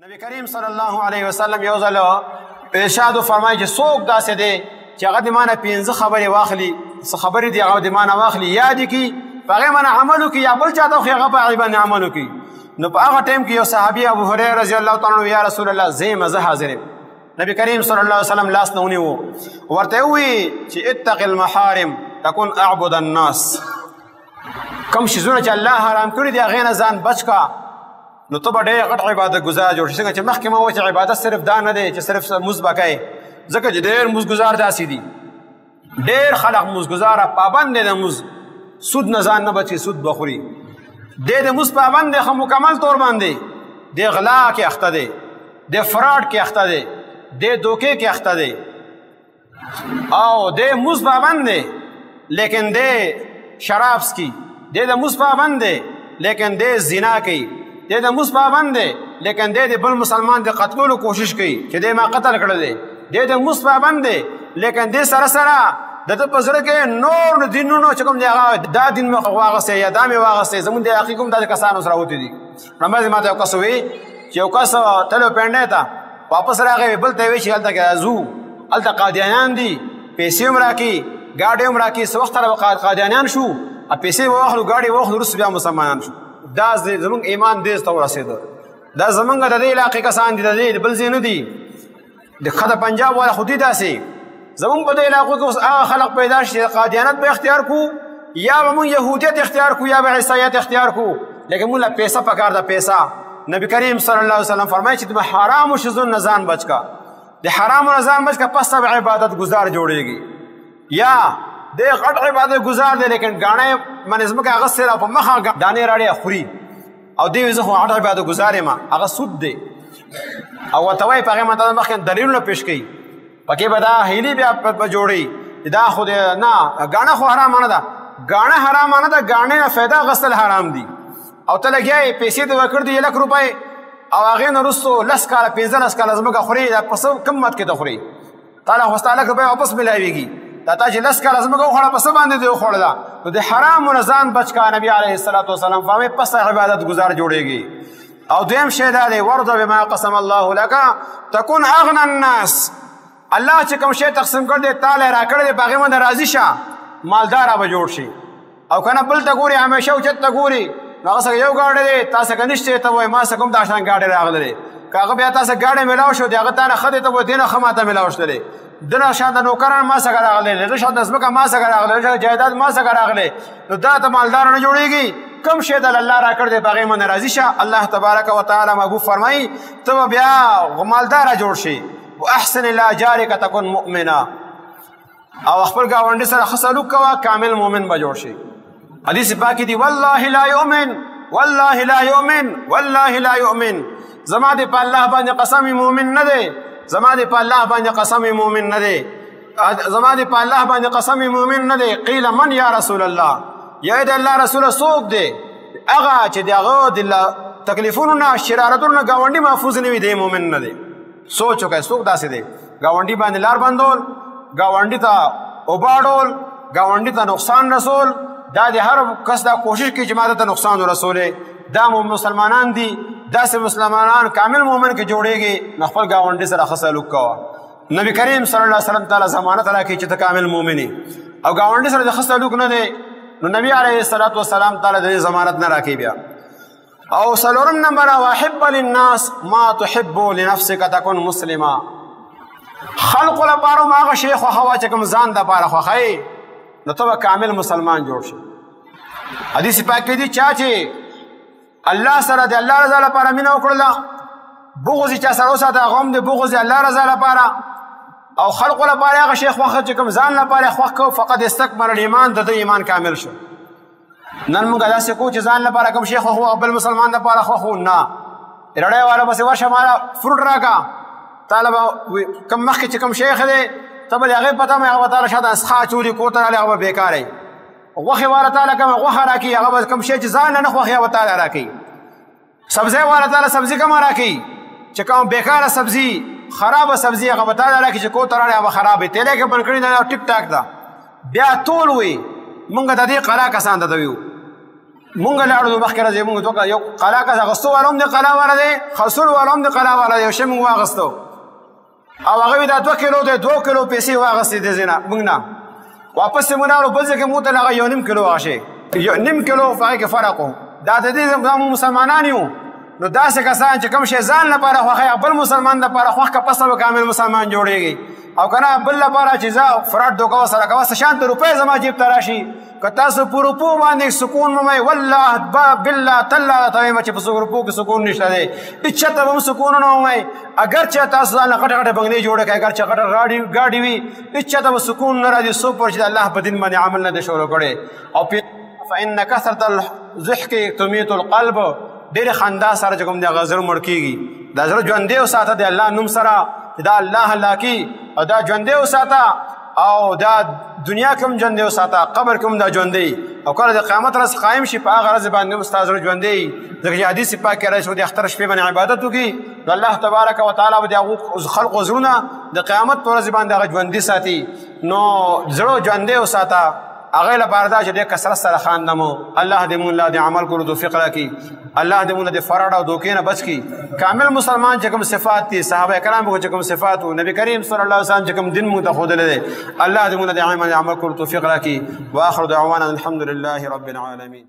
نبی کریم صلی الله علیه وسلم یو ځل ارشاد فرمایي چې څوک داسې دی چې هغه د مانه پنځه خبرې واخلي، څه خبرې دي هغه د مانه واخلي، یاد کړي، په هغې باندې عمل وکړي، یا بل چا ته خو هغه په هغې باندې عمل وکړي. نو په هغه ټایم کې یو صحابي ابو هریره رضی الله تعالی عنه یا رسول الله زه حاضر یم. نبی کریم صلی الله علیه وسلم لاس نه ونیو، ورته ووایي چې اتق المحارم تکن اعبد الناس. کوم شیزونه چې الله حرام کړي دي هغې نه ځان بچ کا، نو ته به ډېر غټ عبادت گزار جوړ شي. څنګه چې مخکې ما وویل چې عبادت صرف دا نه دی چې صرف لمونځ به کوې، ځکه چې ډېر لمونځ گزار داسې دي، ډېر خلک لمونځ گزاره پابند دی د لمونځ، سود نه ځان نه بچي، سود به خوري. دی د لمونځ پابند دی، ښه مکمل طور باندې دی غلا کې اخته دی، دی فراډ کې اخته دی، دی دوکې کې اخته دی، او دی لمونځ پابند دی لیکن دی شراب څکي، دی د لمونځ پابند دی لیکن دی زنا کوي، دی د لمونځ پابند دی لیکن دی د بل مسلمان د قتلولو کوشش کوي چې دی ما قتل کړی دی، دی د لمونځ پابند دی لیکن دی سره سره د ده په زړه کې نور دینونو چې کوم دی هغه دا دین مې واغستی یا دا مې واغستی، زمونږ د علاقې کوم داسې کسانو سره وتي دي. همداسې ما ته یو کس ووایي چې یو کس تلو پینډۍ ته واپس راغی، بل ته یې وایي چې هلته کې ځو، هلته قادیانیان دي، پیسې هم راکړي، ګاډۍ هم راکړي. څه وخت سره قادیانیان شو، پیسې به واخلو، ګاډۍ واخلو، وروسته بیا مسلمانان شو. دا زمونږ ایمان دې ته ورسېده. دا زمونږ د دې علاقې کسان دي، د دې بل ځای نه دي، د ښه د پنجاب والا خو دي داسې. زمونږ په دې علاقو کې اوس هغه خلق پیدا شي چې قادیانت به اختیار کړو، یا به مونږ یهودیت اختیار کړو، یا به عیسایت اختیار کړو، لیکن مونږ له پیسه پکار ده. پیسه نبی کریم صلی الله علیه وسلم فرمایي چې د حرامو شیزونو نه ځان بچ کا، د حرامو نه ځان بچ کا، پس ته به عبادت گزار جوړېږي. یا د غټ عبادت گزار دی لیکن ګاڼې منې ځمکه اغوستې ده، په مخه دانې راړې خوري، او دی وایي زه خو غټ عبادت گزار یم، هغه سود دی. او ورته وایي په هغې باندې مخکې دلیلونه پیش کوي، پکې به دا هیلې بیا جوړوي چې دا خو نه ګاڼه خو حرامه نه ده، ګاڼه حرامه نه ده، ګاڼې نه فایده اخیستل حرام دي. او ته لګیا یې پیسې دې ورکړ دي 1,00,000 روپۍ، او هغې نه وروستو 10 کاله 15 کاله ځمکه خوري، دا په څه قیمت کې ته خوري؟ تا له خو ستا 1,00,000 روپۍ واپس میلاویږي، دا تا چې 10 کاله ځمکه وخوړه په څه باندې دې وخوړله؟ نو د حرامو نه ځان بچ کا. نبي علیه الصلاة وسلام فرمایي پس عبادت گزار جوړېږي. او دویم شی دا دی ورض بما قسم الله لک تکن اغنى الناس. الله چې کوم شی تقسیم کړ دی تا له راکړی دی په هغې باندې راضي شه، مالداره به جوړ شي. او که نه بل ته ګوري، همیشه اوچت ته ګوري، نو هغه څه یو ګاډی دی تا څخه نشته، ته وایي ما څه کوم دا شان ګاډی راغلی دی. که هغه بیا تا څه ګاډی میلاو شو دی هغه تا نه ښه دی، ته وایي دې نه ښه ما ته میلاو شته دی، دنه شان د نوکران ما څخه راغلی، د شان د ځمکه ما څخه راغلی، د جایداد ما څخه راغلی. نو دا ته مالدار نه جوړېږي. کوم شی د الله راکړ دی په هغې باندې راضي شه. الله تبارک وتعالی محبوب فرمایي ته به بیا مالداره جوړ شي. واحسن الى جارک تکن مؤمنا. او خپل ګاونډي سره ښه سلوک کوه، کامل مؤمن به جوړ شي. حدیث پاکې دي والله لا یؤمن، والله لا یؤمن، والله لا یؤمن. زما دې په الله باندې قسم مؤمن نه دی، زما دې په الله باندې قسم مؤمن نه دی، زما دې په الله باندې قسم مؤمن نه دی. قیل من یا رسول الله، یا د الله رسوله څوک دی؟ هغه چې د هغه د تکلیفونو نه شرارتونو نه ګاونډي محفوظ نه وي، دی مؤمن نه دی. سوچ وکړئ څوک داسې دی ګاونډي باندې لار بندول، ګاونډي ته وباړول، ګاونډي ته نقصان رسول. دا د هر کس دا کوشش کوي چې ما ته نقصان ورسولې. دا مسلمانان دي، داسې مسلمانان کامل مؤمن کې جوړېږي. نو خپل ګاونډي سره ښه سلوک کوه. نبی کریم صلی الله علیه وسلم تعالی ضمانت راکوي چې ته کامل مؤمن یې، او ګاونډي سره د ښه سلوک نه دی، نو نبی علیه الصلاة والسلام تعالی د دې ضمانت نه راکوي. بیا او څلورم نمبر واحب للناس ما تحب لنفسک تکن مسلما. خلقو لپاره هم هغه شی خوښوه چې کوم ځان دپاره خوښوې، نو ته به کامل مسلمان جوړ شي. حدیث پاک کې دي چا چې الله سره د الله رضا لپاره مینه وکړله، بغض یې چا سره وساته هغه هم د بغض الله رضا لپاره، او خلقو لپاره هغه شی خوښه چې کوم ځان لپاره یې خوښ کړو، فقط استکمل الایمان، د ده ایمان کامل شو. نن موږ داسې کوو چې ځان لپاره کوم شی خوښو او بل مسلمان لپاره خوښو نه. رډۍ والا پسې ورشه ماله فروټ راکړه، تاله به کوم مخکې چې کوم شیخ دی ته به د هغې پته مې هغه به تاله شاته اسخا اچولي کور ته راغلی هغه به بېکاره وي. غوښې والا تاله کومه غوښه راکوي، هغه به کوم شی چې ځان له نه خوښي هغه به تاله راکوي. سبزی والا تاله سبزي کومه راکوي چې کوم بېکاره سبزي خرابه سبزي هغه به تاله راکوي چې کور ته راغلی هغه به خراب وي، تیلی کې بند کړي ده ټیک ټاک ده. بیا ټول وي مونږ د دې قلا کسان ته ویو مونږ لاړو نو مخکې راځي مونږ دوه یو قلا کس اغوستو والا هم د قلا والا دی خسرو والا هم د قلا والا دی یو شی مونږ واغستو او هغه دا 2 کیلو دی 2 کیلو پیسې واغستې د ځینه مونږ نه واپس مونږ لاړو بل ځای کې مونږ ته هغه یو نیم کیلو واغشي یو نیم کیلو په هغې کې فرق و دا د دې زموږ مسلمانان یو نو داسې کسان چې کوم شی ځان لپاره خوښوي بل مسلمان لپاره خوښ که پسته به کامل مسلمان جوړېږي او که نه بل لپاره چې زه فراډ دوکه ورسره کوه څه شانته روپۍ زما جیب ته راشي که تاسو په روپو باندې سکون ممئ والله بالله تالله راته وایم چې په روپو کې سکون نشته دی هېڅ چاته به هم سکون ونه ومئ اگر چې تاسو ځان له غټه غټه بنګلې جوړه کړئ اگر چې غټه ګاډي وي هېڅ چاته به سکون نه راځي څوک پورې چې د الله په دین باندې عمل نه دی شروع کړی او فإن كثرة الضحك تميت القلب ډېرې خندا سره چې کوم دی هغه زړه مړ کېږي دا زړه ژوندی وساته د الله نوم سره دا الله هلاکي او دا ژوندی وساته او دا دنیا کې هم ژوندی وساته قبر کې هم دا ژوندی او کله د قیامت ورځ قایم شي په هغه ورځ باندې هم ستا زړه ژوندی ځکه چې حدیث پاک کې راځي چې د اختر شپې باندې عبادت وکړي نو الله تبارک وتعالی به د هغو خلقو زړونه د قیامت په ورځ باندې هغه ژوندي ساتي نو زړه ژوندی وساته هغه لپاره دا چې ډېر کثرت سره خواندمو الله دې مونږ له د عمل کولو توفیق راکړي الله دې مونږ د فراډ او دوکې نه بچ کړي کامل مسلمان چې کوم صفات دي صحابه کرامو چې کوم صفات وو نبی کریم صلی الله علیه وسلم چې کوم دین مونږ ته ښودلی دی الله دې مونږ د عمل کولو توفیق راکړي واخر دعوانا الحمد لله رب العالمین